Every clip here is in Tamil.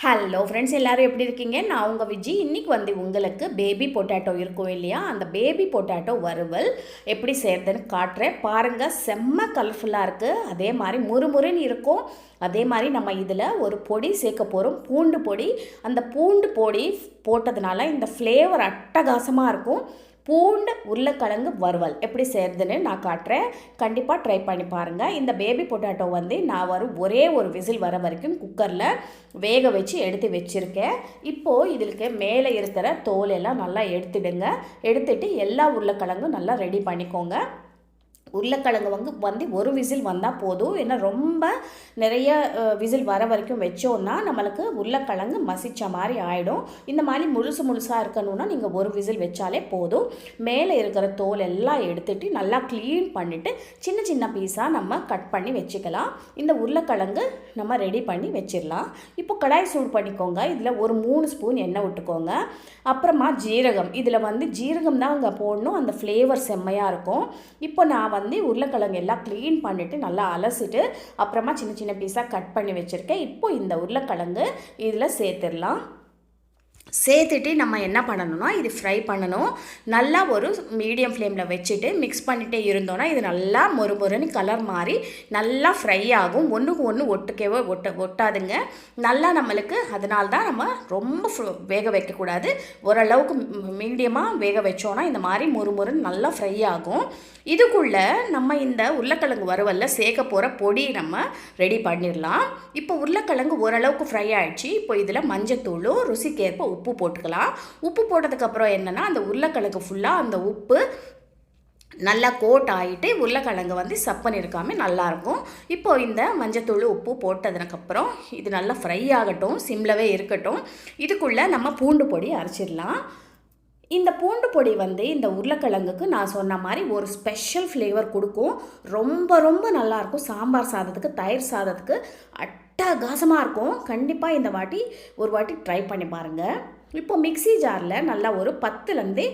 ஹலோ ஃப்ரெண்ட்ஸ், எல்லோரும் எப்படி இருக்கீங்க? நான் உங்கள் விஜி. இன்றைக்கி வந்து உங்களுக்கு பேபி பொட்டேட்டோ இருக்கும் இல்லையா, அந்த பேபி பொட்டேட்டோ வறுவல் எப்படி செய்கிறதுன்னு காட்டுறேன். பாருங்கள், செம்ம கலர்ஃபுல்லாக இருக்குது. அதே மாதிரி முறுமுறுன்னு இருக்கும். அதே மாதிரி நம்ம இதில் ஒரு பொடி சேர்க்க போகிறோம், பூண்டு பொடி. அந்த பூண்டு பொடி போட்டதுனால இந்த ஃப்ளேவர் அட்டகாசமாக இருக்கும். பூண்டு உருளைக்கிழங்கு வறுவல் எப்படி செய்கிறதுன்னு நான் காட்டுறேன். கண்டிப்பாக ட்ரை பண்ணி பாருங்கள். இந்த பேபி பொட்டேட்டோ வந்து நான் ஒரே ஒரு விசில் வர வரைக்கும் குக்கரில் வேக வச்சு எடுத்து வச்சுருக்கேன். இப்போது இதுக்கு மேலே இருக்கிற தோல் எல்லாம் நல்லா எடுத்துட்டு எல்லா உருளைக்கிழங்கும் நல்லா ரெடி பண்ணிக்கோங்க. உருளைக்கிழங்கு வந்து ஒரு விசில் வந்தால் போதும். ஏன்னா ரொம்ப நிறைய விசில் வர வரைக்கும் வச்சோன்னா நம்மளுக்கு உருளைக்கிழங்கு மசிச்ச மாதிரி ஆகிடும். இந்த மாதிரி முழுசாக இருக்கணும்னா நீங்கள் ஒரு விசில் வச்சாலே போதும். மேலே இருக்கிற தோல் எல்லாம் எடுத்துகிட்டு நல்லா க்ளீன் பண்ணிவிட்டு சின்ன சின்ன பீஸாக நம்ம கட் பண்ணி வச்சுக்கலாம். இந்த உருளைக்கிழங்கு நம்ம ரெடி பண்ணி வச்சிடலாம். இப்போ கடாய் சூடு பண்ணிக்கோங்க. இதில் ஒரு 3 ஸ்பூன் எண்ணெய் விட்டுக்கோங்க. அப்புறமா ஜீரகம், இதில் வந்து ஜீரகம் தான் அங்கே போடணும், அந்த ஃப்ளேவர் செம்மையாக இருக்கும். இப்போ நான் வந்து உருளைக்கிழங்கு எல்லாம் க்ளீன் பண்ணிவிட்டு நல்லா அலசிட்டு அப்புறமா சின்ன சின்ன பீஸாக கட் பண்ணி வச்சுருக்கேன். இப்போ இந்த உருளைக்கிழங்கு இதில் சேர்த்துடலாம். சேர்த்துட்டு நம்ம என்ன பண்ணணும்னா இது ஃப்ரை பண்ணணும். நல்லா ஒரு மீடியம் ஃப்ளேமில் வச்சுட்டு மிக்ஸ் பண்ணிகிட்டே இருந்தோன்னா இது நல்லா மொறுமொறுன்னு கலர் மாதிரி நல்லா ஃப்ரை ஆகும். ஒன்றுக்கு ஒன்று ஒட்டாதுங்க. நல்லா நம்மளுக்கு அதனால்தான் நம்ம ரொம்ப வேக வைக்கக்கூடாது. ஓரளவுக்கு மீடியமாக வேக வச்சோன்னா இந்த மாதிரி மொறுமொறுன்னு நல்லா ஃப்ரை ஆகும். இதுக்குள்ளே நம்ம இந்த உருளைக்கிழங்கு வறுவலில் சேர்க்க போகிற பொடி நம்ம ரெடி பண்ணிடலாம். இப்போ உருளைக்கிழங்கு ஓரளவுக்கு ஃப்ரை ஆகிடுச்சு. இப்போ இதில் மஞ்சத்தூளும் ருசிக்கேற்ப உப்பு போட்டுக்கலாம். உப்பு போட்டதுக்கப்புறம் என்னென்னா அந்த உருளைக்கிழங்கு ஃபுல்லாக அந்த உப்பு நல்லா கோட் ஆகிட்டு உருளைக்கிழங்கு வந்து சப்பன் இருக்காமல் நல்லாயிருக்கும். இப்போது இந்த மஞ்சத்தூள் உப்பு போட்டதுக்கப்புறம் இது நல்லா ஃப்ரை ஆகட்டும், சிம்லவே இருக்கட்டும். இதுக்குள்ளே நம்ம பூண்டு பொடி அரைச்சிடலாம். இந்த பூண்டு பொடி வந்து இந்த உருளைக்கிழங்குக்கு நான் சொன்ன மாதிரி ஒரு ஸ்பெஷல் ஃப்ளேவர் கொடுக்கும். ரொம்ப ரொம்ப நல்லாயிருக்கும். சாம்பார் சாதத்துக்கு, தயிர் சாதத்துக்கு அட்டகாசமாக இருக்கும். கண்டிப்பாக இந்த ஒரு வாட்டி ட்ரை பண்ணி பாருங்கள். இப்போ மிக்ஸி ஜாரில் நல்லா ஒரு 10லேருந்து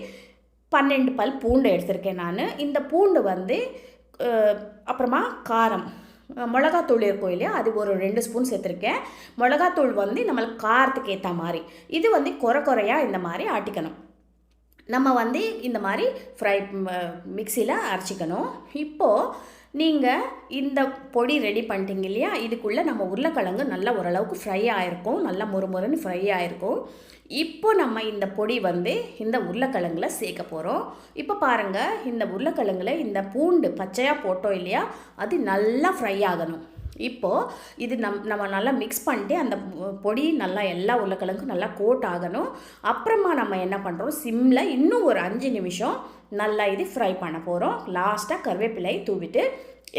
12 பல் பூண்டு எடுத்திருக்கேன் நான். இந்த பூண்டு வந்து அப்புறமா காரம், மிளகாத்தூள் இருக்கும் இல்லையா, அது ஒரு 2 ஸ்பூன் சேர்த்துருக்கேன். மிளகாத்தூள் வந்து நம்மளுக்கு காரத்துக்கு ஏற்ற மாதிரி. இது வந்து குறையாக இந்த மாதிரி ஆட்டிக்கணும். நம்ம வந்து இந்த மாதிரி மிக்சியில் அரைச்சிக்கணும். இப்போது நீங்கள் இந்த பொடி ரெடி பண்ணிட்டீங்க இல்லையா, இதுக்குள்ளே நம்ம உருளைக்கிழங்கு நல்லா ஓரளவுக்கு ஃப்ரை ஆகிருக்கும், நல்லா மொறுமொறுன்னு ஃப்ரை ஆகிருக்கும். இப்போ நம்ம இந்த பொடி வந்து இந்த உருளைக்கிழங்குல சேர்க்க போகிறோம். இப்போ பாருங்கள், இந்த உருளைக்கிழங்குல இந்த பூண்டு பச்சையாக போட்டோம் இல்லையா, அது நல்லா ஃப்ரை ஆகணும். இப்போது இது நம்ம நல்லா மிக்ஸ் பண்ணிட்டு அந்த பொடி நல்லா எல்லா உருளைக்கிழங்கும் நல்லா கோட் ஆகணும். அப்புறமா நம்ம என்ன பண்ணுறோம், சிம்மில் இன்னும் ஒரு 5 நிமிஷம் நல்லா இது ஃப்ரை பண்ண போகிறோம். லாஸ்ட்டாக கருவேப்பிலை தூவிட்டு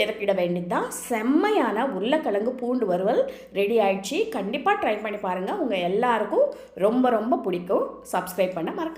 இறக்கிட வேண்டியது தான். செம்மையான உருளைக்கிழங்கு பூண்டு வறுவல் ரெடி ஆயிடுச்சு. கண்டிப்பாக ட்ரை பண்ணி பாருங்கள். உங்கள் எல்லாருக்கும் ரொம்ப ரொம்ப பிடிக்கும். சப்ஸ்கிரைப் பண்ண மறக்காதீங்க.